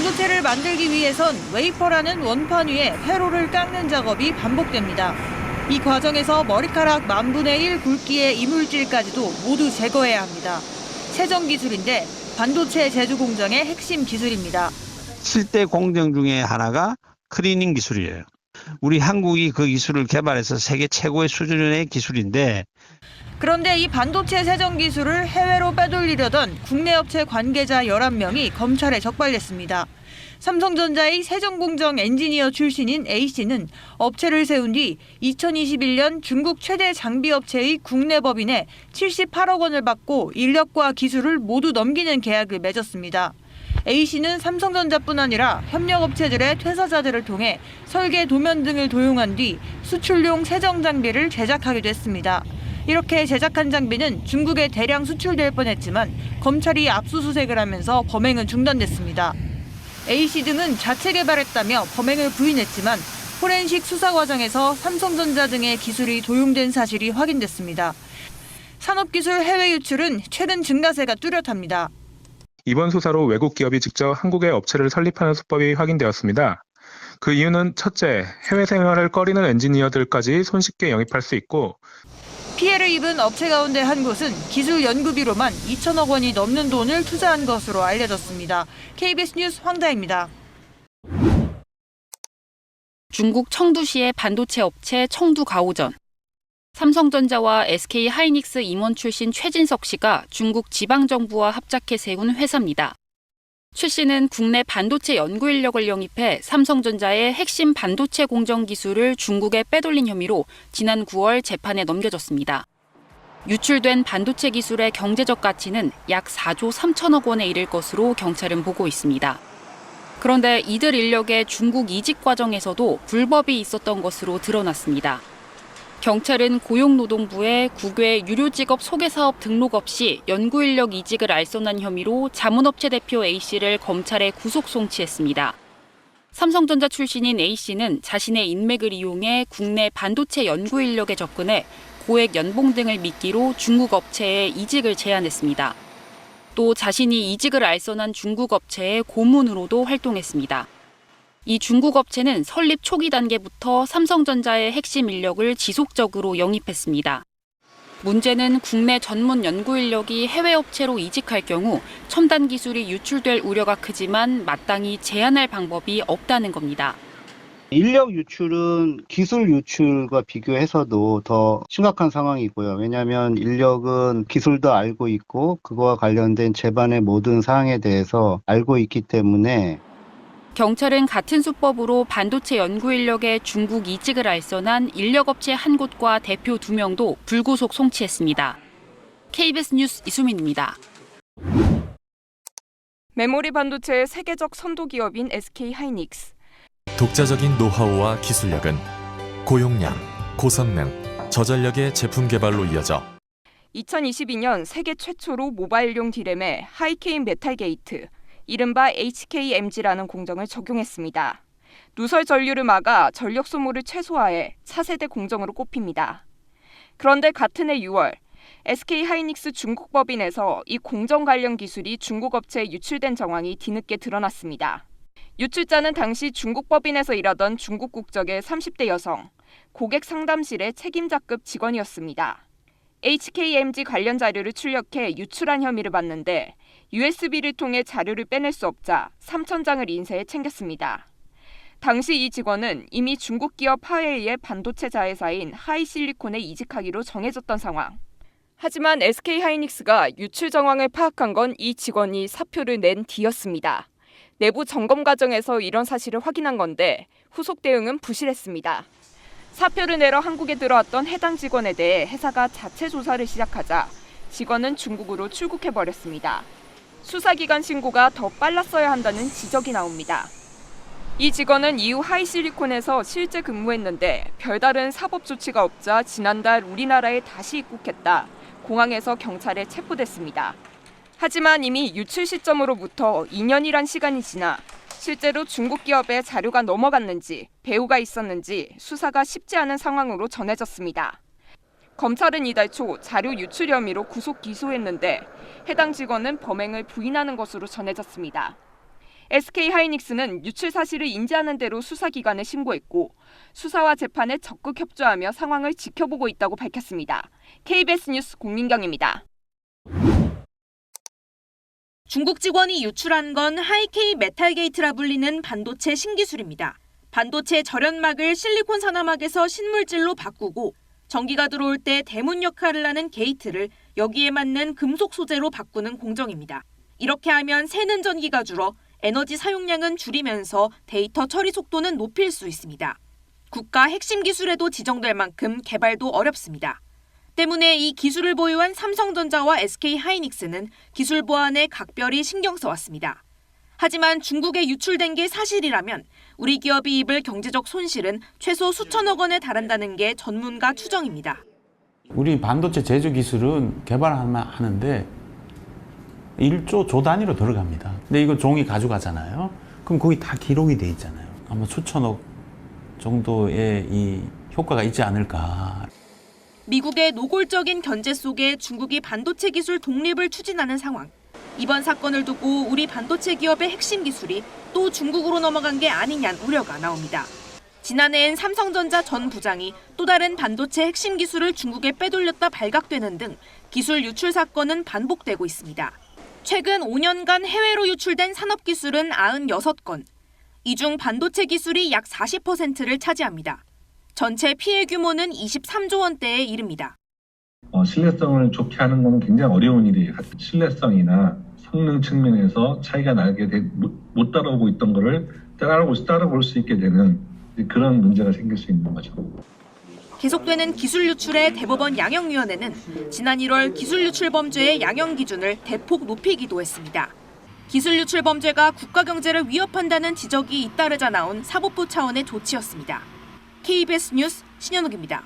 반도체를 만들기 위해선 웨이퍼라는 원판 위에 회로를 깎는 작업이 반복됩니다. 이 과정에서 머리카락 1/1000의 굵기의 이물질까지도 모두 제거해야 합니다. 세정 기술인데 반도체 제조 공정의 핵심 기술입니다. 7대 공정 중에 하나가 클리닝 기술이에요. 우리 한국이 그 기술을 개발해서 세계 최고의 수준의 기술인데, 그런데 이 반도체 세정 기술을 해외로 빼돌리려던 국내 업체 관계자 11명이 검찰에 적발됐습니다. 삼성전자의 세정공정 엔지니어 출신인 A씨는 업체를 세운 뒤 2021년 중국 최대 장비업체의 국내 법인에 78억 원을 받고 인력과 기술을 모두 넘기는 계약을 맺었습니다. A씨는 삼성전자뿐 아니라 협력업체들의 퇴사자들을 통해 설계 도면 등을 도용한 뒤 수출용 세정 장비를 제작하기도 했습니다. 이렇게 제작한 장비는 중국에 대량 수출될 뻔했지만 검찰이 압수수색을 하면서 범행은 중단됐습니다. A씨 등은 자체 개발했다며 범행을 부인했지만 포렌식 수사 과정에서 삼성전자 등의 기술이 도용된 사실이 확인됐습니다. 산업기술 해외 유출은 최근 증가세가 뚜렷합니다. 이번 수사로 외국 기업이 직접 한국에 업체를 설립하는 수법이 확인되었습니다. 그 이유는 첫째, 해외 생활을 꺼리는 엔지니어들까지 손쉽게 영입할 수 있고, 피해를 입은 업체 가운데 한 곳은 기술 연구비로만 2천억 원이 넘는 돈을 투자한 것으로 알려졌습니다. KBS 뉴스 황다입니다. 중국 청두시의 반도체 업체 청두가오전. 삼성전자와 SK 하이닉스 임원 출신 최진석 씨가 중국 지방정부와 합작해 세운 회사입니다. 최 씨는 국내 반도체 연구 인력을 영입해 삼성전자의 핵심 반도체 공정 기술을 중국에 빼돌린 혐의로 지난 9월 재판에 넘겨졌습니다. 유출된 반도체 기술의 경제적 가치는 약 4조 3천억 원에 이를 것으로 경찰은 보고 있습니다. 그런데 이들 인력의 중국 이직 과정에서도 불법이 있었던 것으로 드러났습니다. 경찰은 고용노동부에 국외 유료직업 소개사업 등록 없이 연구인력 이직을 알선한 혐의로 자문업체 대표 A씨를 검찰에 구속 송치했습니다. 삼성전자 출신인 A씨는 자신의 인맥을 이용해 국내 반도체 연구인력에 접근해 고액 연봉 등을 미끼로 중국 업체에 이직을 제안했습니다. 또 자신이 이직을 알선한 중국 업체의 고문으로도 활동했습니다. 이 중국 업체는 설립 초기 단계부터 삼성전자의 핵심 인력을 지속적으로 영입했습니다. 문제는 국내 전문 연구 인력이 해외 업체로 이직할 경우 첨단 기술이 유출될 우려가 크지만 마땅히 제한할 방법이 없다는 겁니다. 인력 유출은 기술 유출과 비교해서도 더 심각한 상황이고요. 왜냐하면 인력은 기술도 알고 있고 그거와 관련된 제반의 모든 사항에 대해서 알고 있기 때문에 경찰은 같은 수법으로 반도체 연구 인력의 중국 이직을 알선한 인력업체 한 곳과 대표 2명도 불구속 송치했습니다. KBS 뉴스 이수민입니다. 메모리 반도체의 세계적 선도 기업인 SK하이닉스. 독자적인 노하우와 기술력은 고용량, 고성능, 저전력의 제품 개발로 이어져 2022년 세계 최초로 모바일용 디램에 하이케인 메탈 게이트, 이른바 HKMG라는 공정을 적용했습니다. 누설 전류를 막아 전력 소모를 최소화해 차세대 공정으로 꼽힙니다. 그런데 같은 해 6월, SK하이닉스 중국 법인에서 이 공정 관련 기술이 중국 업체에 유출된 정황이 뒤늦게 드러났습니다. 유출자는 당시 중국 법인에서 일하던 중국 국적의 30대 여성, 고객 상담실의 책임자급 직원이었습니다. HKMG 관련 자료를 출력해 유출한 혐의를 받는데 USB를 통해 자료를 빼낼 수 없자 3,000장을 인쇄해 챙겼습니다. 당시 이 직원은 이미 중국 기업 화웨이의 반도체 자회사인 하이실리콘에 이직하기로 정해졌던 상황. 하지만 SK하이닉스가 유출 정황을 파악한 건 이 직원이 사표를 낸 뒤였습니다. 내부 점검 과정에서 이런 사실을 확인한 건데 후속 대응은 부실했습니다. 사표를 내러 한국에 들어왔던 해당 직원에 대해 회사가 자체 조사를 시작하자 직원은 중국으로 출국해버렸습니다. 수사기관 신고가 더 빨랐어야 한다는 지적이 나옵니다. 이 직원은 이후 하이실리콘에서 실제 근무했는데 별다른 사법 조치가 없자 지난달 우리나라에 다시 입국했다 공항에서 경찰에 체포됐습니다. 하지만 이미 유출 시점으로부터 2년이란 시간이 지나 실제로 중국 기업에 자료가 넘어갔는지 배후가 있었는지 수사가 쉽지 않은 상황으로 전해졌습니다. 검찰은 이달 초 자료 유출 혐의로 구속 기소했는데 해당 직원은 범행을 부인하는 것으로 전해졌습니다. SK하이닉스는 유출 사실을 인지하는 대로 수사기관에 신고했고 수사와 재판에 적극 협조하며 상황을 지켜보고 있다고 밝혔습니다. KBS 뉴스 공민경입니다. 중국 직원이 유출한 건 하이케이 메탈 게이트라 불리는 반도체 신기술입니다. 반도체 절연막을 실리콘 산화막에서 신물질로 바꾸고 전기가 들어올 때 대문 역할을 하는 게이트를 여기에 맞는 금속 소재로 바꾸는 공정입니다. 이렇게 하면 새는 전기가 줄어 에너지 사용량은 줄이면서 데이터 처리 속도는 높일 수 있습니다. 국가 핵심 기술에도 지정될 만큼 개발도 어렵습니다. 때문에 이 기술을 보유한 삼성전자와 SK하이닉스는 기술 보안에 각별히 신경 써왔습니다. 하지만 중국에 유출된 게 사실이라면 우리 기업이 입을 경제적 손실은 최소 수천억 원에 달한다는 게 전문가 추정입니다. 우리 반도체 제조 기술은 개발하는데 1조 조 단위로 들어갑니다. 근데 이거 종이 가져가잖아요. 그럼 거기 다 기록이 돼 있잖아요. 아마 수천억 정도의 이 효과가 있지 않을까. 미국의 노골적인 견제 속에 중국이 반도체 기술 독립을 추진하는 상황. 이번 사건을 두고 우리 반도체 기업의 핵심 기술이 또 중국으로 넘어간 게 아니냐는 우려가 나옵니다. 지난해엔 삼성전자 전 부장이 또 다른 반도체 핵심 기술을 중국에 빼돌렸다 발각되는 등 기술 유출 사건은 반복되고 있습니다. 최근 5년간 해외로 유출된 산업기술은 96건. 이 중 반도체 기술이 약 40%를 차지합니다. 전체 피해 규모는 23조 원대에 이릅니다. 신뢰성을 좋게 하는 건 굉장히 어려운 일이에요. 신뢰성이나 성능 측면에서 차이가 나게 못 따라오고 있던 거를 따라올 수 있게 되는 그런 문제가 생길 수 있는 거죠. 계속되는 기술 유출의 대법원 양형위원회는 지난 1월 기술 유출 범죄의 양형 기준을 대폭 높이기도 했습니다. 기술 유출 범죄가 국가 경제를 위협한다는 지적이 잇따르자 나온 사법부 차원의 조치였습니다. KBS 뉴스 신현욱입니다.